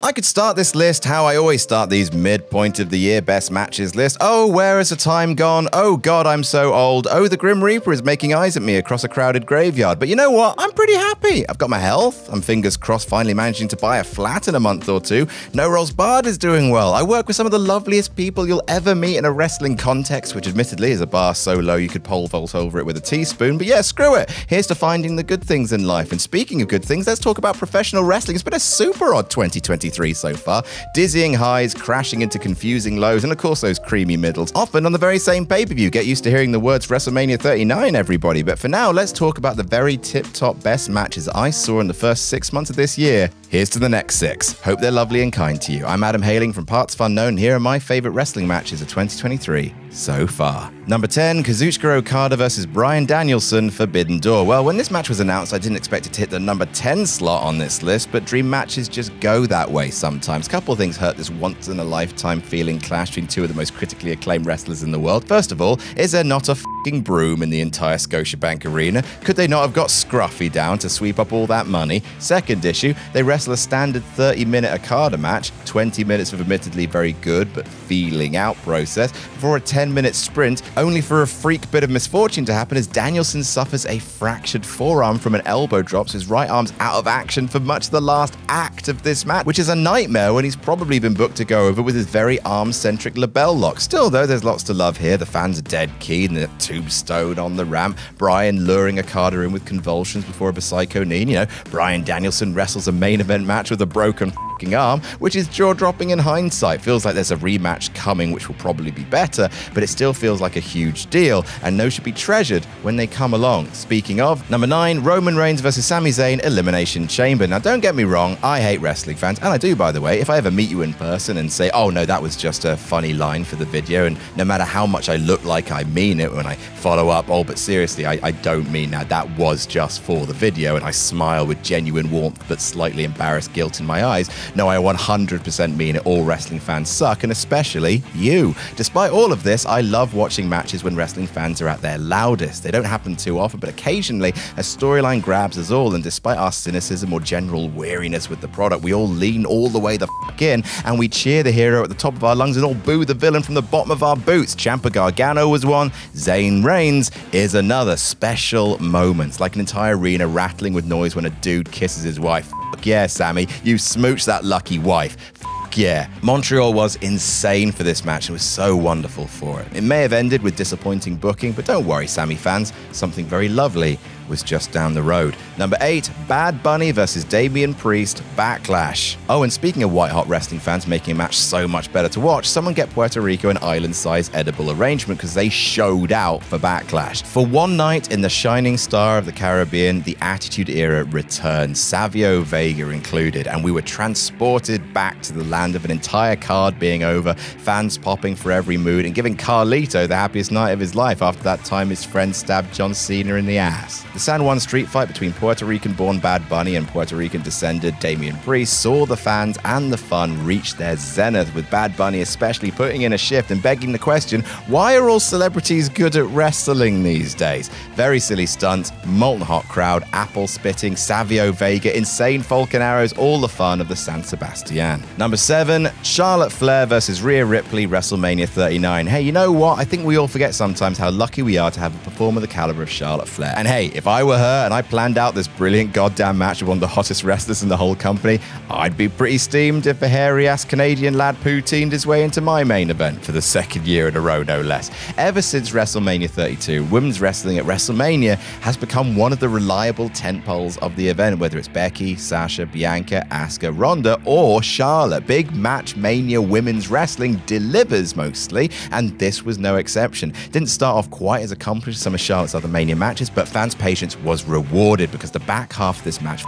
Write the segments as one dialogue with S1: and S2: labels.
S1: I could start this list how I always start these midpoint of the year best matches list. Oh, where has the time gone? Oh god, I'm so old. Oh, the Grim Reaper is making eyes at me across a crowded graveyard. But you know what? I'm pretty happy. I've got my health. I'm fingers crossed finally managing to buy a flat in a month or two. No Rolls Barred is doing well. I work with some of the loveliest people you'll ever meet in a wrestling context, which admittedly is a bar so low you could pole vault over it with a teaspoon. But yeah, screw it. Here's to finding the good things in life. And speaking of good things, let's talk about professional wrestling. It's been a super odd 2023 so far. Dizzying highs, crashing into confusing lows, and of course those creamy middles. Often on the very same pay-per-view. Get used to hearing the words WrestleMania 39, everybody. But for now, let's talk about the very tip-top best matches I saw in the first 6 months of this year. Here's to the next 6. Hope they're lovely and kind to you. I'm Adam hailing from partsFUNknown, and here are my favorite wrestling matches of 2023 so far. Number 10, Kazuchika Okada versus Bryan Danielson, Forbidden Door. Well, when this match was announced, I didn't expect it to hit the number 10 slot on this list, but dream matches just go that way sometimes. Couple of things hurt this once-in-a-lifetime feeling clash between two of the most critically acclaimed wrestlers in the world. First of all, is there not a f***ing broom in the entire Scotiabank Arena? Could they not have got Scruffy down to sweep up all that money? Second issue, they wrestle a standard 30-minute Okada match, 20 minutes of admittedly very good but feeling out process, before a 10-minute sprint, only for a freak bit of misfortune to happen as Danielson suffers a fractured forearm from an elbow drop, so his right arm's out of action for much of the last act of this match, which is a nightmare when he's probably been booked to go over with his very arm-centric label lock. Still though, there's lots to love here. The fans are dead keen, the tombstone on the ramp, Bryan luring Okada in with convulsions before a Psycho knee. You know, Bryan Danielson wrestles a main event match with a broken arm, which is jaw-dropping in hindsight. Feels like there's a rematch coming, which will probably be better, but it still feels like a huge deal, and those should be treasured when they come along. Speaking of, number 9, Roman Reigns versus Sami Zayn, Elimination Chamber. Now, don't get me wrong, I hate wrestling fans, and I do, by the way. If I ever meet you in person and say, oh no, that was just a funny line for the video, and no matter how much I look like I mean it, when I follow up, oh, but seriously, I don't mean that. That was just for the video, and I smile with genuine warmth, but slightly embarrassed guilt in my eyes. No, I 100% mean it. All wrestling fans suck, and especially you. Despite all of this, I love watching matches when wrestling fans are at their loudest. They don't happen too often, but occasionally a storyline grabs us all, and despite our cynicism or general weariness with the product, we all lean all the way the f*** in, and we cheer the hero at the top of our lungs and all boo the villain from the bottom of our boots. Ciampa Gargano was one, Zayn Reigns is another. Special moments, like an entire arena rattling with noise when a dude kisses his wife. Fuck yeah, Sammy, you smooched that lucky wife. Fuck yeah. Montreal was insane for this match and was so wonderful for it. It may have ended with disappointing booking, but don't worry, Sammy fans, something very lovely was just down the road. Number 8, Bad Bunny versus Damian Priest, Backlash. Oh, and speaking of white-hot wrestling fans making a match so much better to watch, someone get Puerto Rico an island-sized edible arrangement because they showed out for Backlash. For one night in the shining star of the Caribbean, the Attitude Era returned, Savio Vega included, and we were transported back to the land of an entire card being over, fans popping for every mood, and giving Carlito the happiest night of his life after that time his friend stabbed John Cena in the ass. The San Juan street fight between Puerto Rican-born Bad Bunny and Puerto Rican-descended Damian Priest saw the fans and the fun reach their zenith, with Bad Bunny especially putting in a shift and begging the question, why are all celebrities good at wrestling these days? Very silly stunts, molten hot crowd, apple spitting, Savio Vega, insane Falcon arrows, all the fun of the San Sebastian. Number 7, Charlotte Flair versus Rhea Ripley, WrestleMania 39. Hey, you know what? I think we all forget sometimes how lucky we are to have a performer the caliber of Charlotte Flair. And hey, if I were her and I planned out this brilliant goddamn match with one of the hottest wrestlers in the whole company, I'd be pretty steamed if a hairy-ass Canadian lad poutined his way into my main event for the second year in a row, no less. Ever since WrestleMania 32, women's wrestling at WrestleMania has become one of the reliable tentpoles of the event, whether it's Becky, Sasha, Bianca, Asuka, Ronda, or Charlotte. Big match mania women's wrestling delivers mostly, and this was no exception. Didn't start off quite as accomplished as some of Charlotte's other mania matches, but fans' patience was rewarded because the back half of this match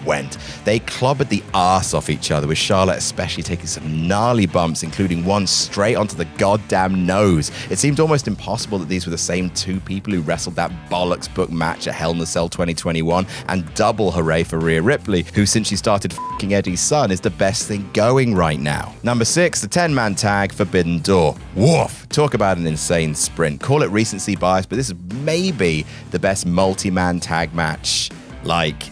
S1: went. They clobbered the arse off each other, with Charlotte especially taking some gnarly bumps, including one straight onto the goddamn nose. It seemed almost impossible that these were the same two people who wrestled that bollocks book match at Hell in a Cell 2021, and double hooray for Rhea Ripley, who since she started f***ing Eddie's son is the best thing going right now. Number 6, the 10-man tag Forbidden Door. Woof! Talk about an insane sprint. Call it recency bias, but this is maybe the best multi-man tag match, like,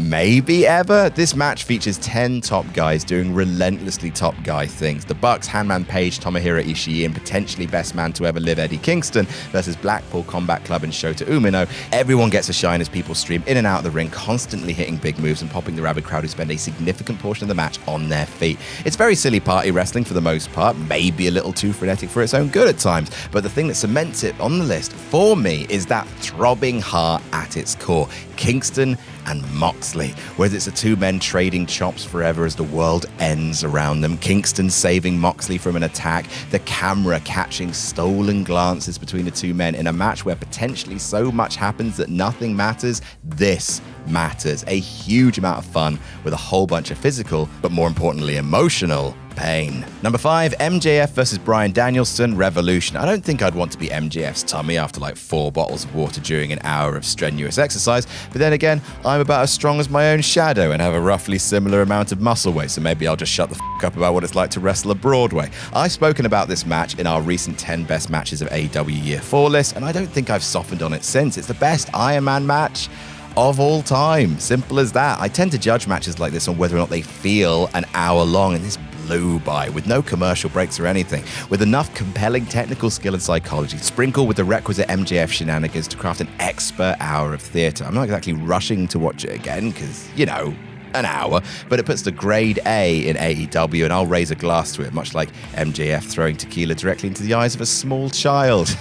S1: maybe ever. This match features 10 top guys doing relentlessly top guy things. The Bucks, Hangman Page, Tomohiro Ishii, and potentially best man to ever live, Eddie Kingston, versus Blackpool Combat Club and Shota Umino. Everyone gets a shine as people stream in and out of the ring, constantly hitting big moves and popping the rabid crowd who spend a significant portion of the match on their feet. It's very silly party wrestling for the most part, maybe a little too frenetic for its own good at times, but the thing that cements it on the list for me is that throbbing heart at its core. Kingston and Moxley, whether it's the two men trading chops forever as the world ends around them, Kingston saving Moxley from an attack, the camera catching stolen glances between the two men in a match where potentially so much happens that nothing matters. This matters. A huge amount of fun with a whole bunch of physical, but more importantly emotional pain. Number 5, MJF versus Bryan Danielson, Revolution. I don't think I'd want to be MJF's tummy after like 4 bottles of water during an hour of strenuous exercise, but then again, I'm about as strong as my own shadow and have a roughly similar amount of muscle weight, so maybe I'll just shut the f up about what it's like to wrestle a Broadway. I've spoken about this match in our recent 10 best matches of AEW Year 4 list, and I don't think I've softened on it since. It's the best Iron Man match of all time. Simple as that. I tend to judge matches like this on whether or not they feel an hour long, and this blew by with no commercial breaks or anything, with enough compelling technical skill and psychology, sprinkled with the requisite MJF shenanigans to craft an expert hour of theatre. I'm not exactly rushing to watch it again because, you know, an hour, but it puts the grade A in AEW, and I'll raise a glass to it, much like MJF throwing tequila directly into the eyes of a small child.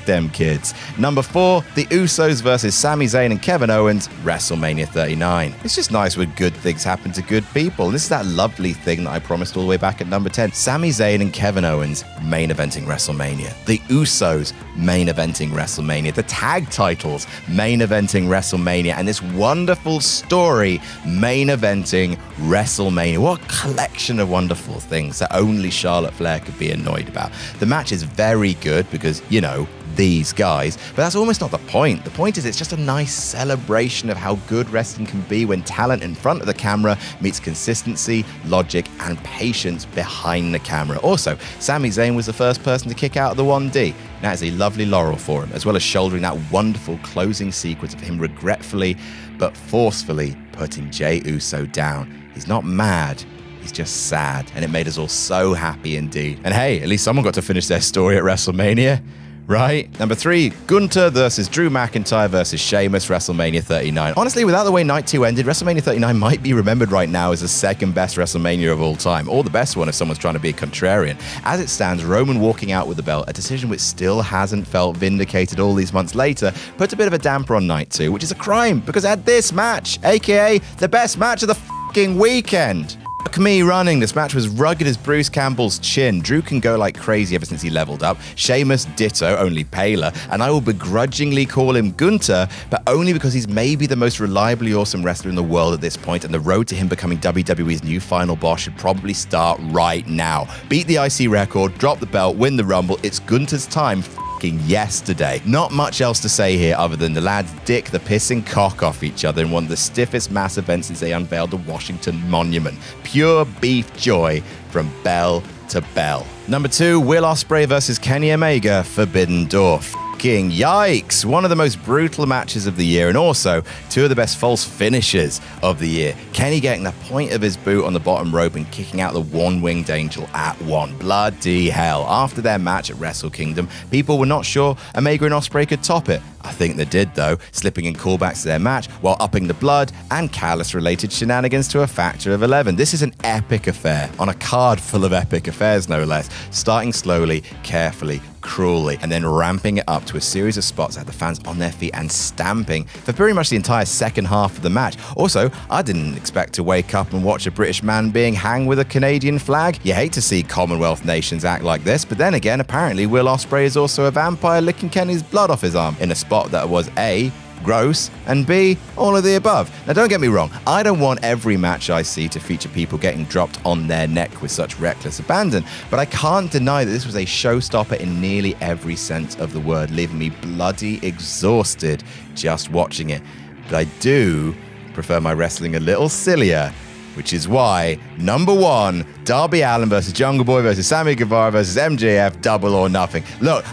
S1: Them kids. Number 4, the Usos versus Sami Zayn and Kevin Owens, WrestleMania 39. It's just nice when good things happen to good people, and this is that lovely thing that I promised all the way back at number 10. Sami Zayn and Kevin Owens main eventing WrestleMania. The Usos main eventing WrestleMania. The tag titles main eventing WrestleMania, and this wonderful story main eventing WrestleMania. What a collection of wonderful things that only Charlotte Flair could be annoyed about. The match is very good because, you know, these guys, but that's almost not the point. The point is it's just a nice celebration of how good wrestling can be when talent in front of the camera meets consistency, logic, and patience behind the camera. Also, Sami Zayn was the first person to kick out of the 1D. That is a lovely laurel for him, as well as shouldering that wonderful closing sequence of him regretfully but forcefully putting Jey Uso down. He's not mad, he's just sad, and it made us all so happy indeed. And hey, at least someone got to finish their story at WrestleMania. Right? Number 3, Gunther versus Drew McIntyre versus Sheamus, WrestleMania 39. Honestly, without the way Night 2 ended, WrestleMania 39 might be remembered right now as the second best WrestleMania of all time, or the best one if someone's trying to be a contrarian. As it stands, Roman walking out with the belt, a decision which still hasn't felt vindicated all these months later, puts a bit of a damper on Night 2, which is a crime, because it had this match, aka the best match of the f***ing weekend. Fuck me running. This match was rugged as Bruce Campbell's chin. Drew can go like crazy ever since he leveled up. Sheamus ditto, only paler. And I will begrudgingly call him Gunther, but only because he's maybe the most reliably awesome wrestler in the world at this point, and the road to him becoming WWE's new final boss should probably start right now. Beat the IC record, drop the belt, win the Rumble. It's Gunther's time. Yesterday. Not much else to say here other than the lads dick the pissing cock off each other in one of the stiffest mass events since they unveiled the Washington Monument. Pure beef joy from bell to bell. Number 2, Will Ospreay versus Kenny Omega, Forbidden Door. Yikes, one of the most brutal matches of the year, and also 2 of the best false finishes of the year. Kenny getting the point of his boot on the bottom rope and kicking out the one-winged angel at 1. Bloody hell. After their match at Wrestle Kingdom, people were not sure Omega and Ospreay could top it. I think they did though, slipping in callbacks to their match while upping the blood and Callis-related shenanigans to a factor of 11. This is an epic affair, on a card full of epic affairs no less, starting slowly, carefully, cruelly, and then ramping it up to a series of spots that had the fans on their feet and stamping for pretty much the entire second half of the match. Also, I didn't expect to wake up and watch a British man being hanged with a Canadian flag. You hate to see Commonwealth nations act like this, but then again, apparently Will Ospreay is also a vampire licking Kenny's blood off his arm in a spot that was A, gross, and B, all of the above. Now don't get me wrong, I don't want every match I see to feature people getting dropped on their neck with such reckless abandon, but I can't deny that this was a showstopper in nearly every sense of the word, leaving me bloody exhausted just watching it. But I do prefer my wrestling a little sillier, which is why, number 1, Darby Allin versus Jungle Boy versus Sammy Guevara versus MJF, Double or Nothing. Look,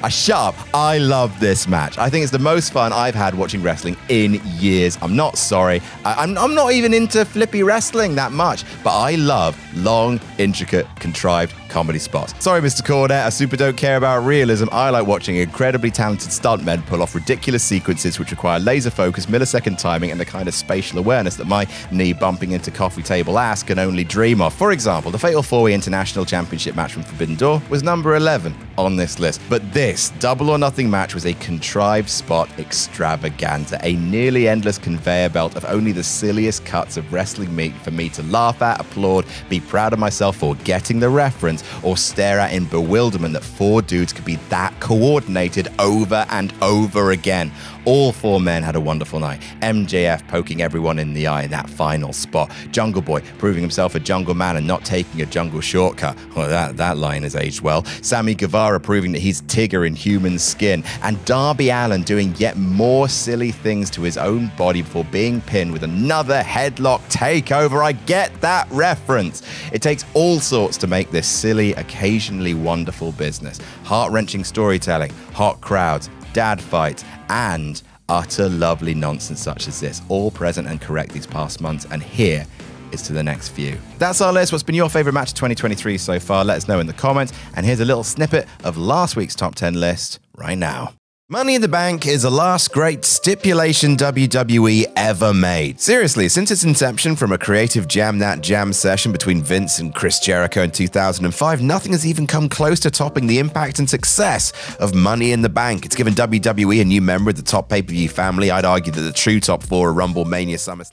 S1: I love this match. I think it's the most fun I've had watching wrestling in years. I'm not sorry. I'm not even into flippy wrestling that much, but I love long, intricate, contrived comedy spots. Sorry, Mr. Cornette, I super don't care about realism. I like watching incredibly talented stuntmen pull off ridiculous sequences which require laser focus, millisecond timing, and the kind of spatial awareness that my knee bumping into coffee table ass can only dream of. For example, the Fatal 4-Way International Championship match from Forbidden Door was number 11 on this list. But this Double or Nothing match was a contrived spot extravaganza, a nearly endless conveyor belt of only the silliest cuts of wrestling meat for me to laugh at, applaud, be proud of myself for getting the reference, or stare at in bewilderment that 4 dudes could be that coordinated over and over again. All 4 men had a wonderful night. MJF poking everyone in the eye in that final spot. Jungle Boy proving himself a jungle man and not taking a jungle shortcut. Well, that line has aged well. Sammy Guevara proving that he's Tigger in human skin. And Darby Allin doing yet more silly things to his own body before being pinned with another headlock takeover. I get that reference. It takes all sorts to make this silly, occasionally wonderful business. Heart-wrenching storytelling, hot crowds, dad fights, and utter lovely nonsense such as this, all present and correct these past months, and here is to the next few. That's our list. What's been your favorite match of 2023 so far? Let us know in the comments, and here's a little snippet of last week's top 10 list right now. Money in the Bank is the last great stipulation WWE ever made. Seriously, since its inception from a creative Jam That Jam session between Vince and Chris Jericho in 2005, nothing has even come close to topping the impact and success of Money in the Bank. It's given WWE a new member of the top pay-per-view family. I'd argue that the true top 4 are Rumble, Mania, SummerSlam.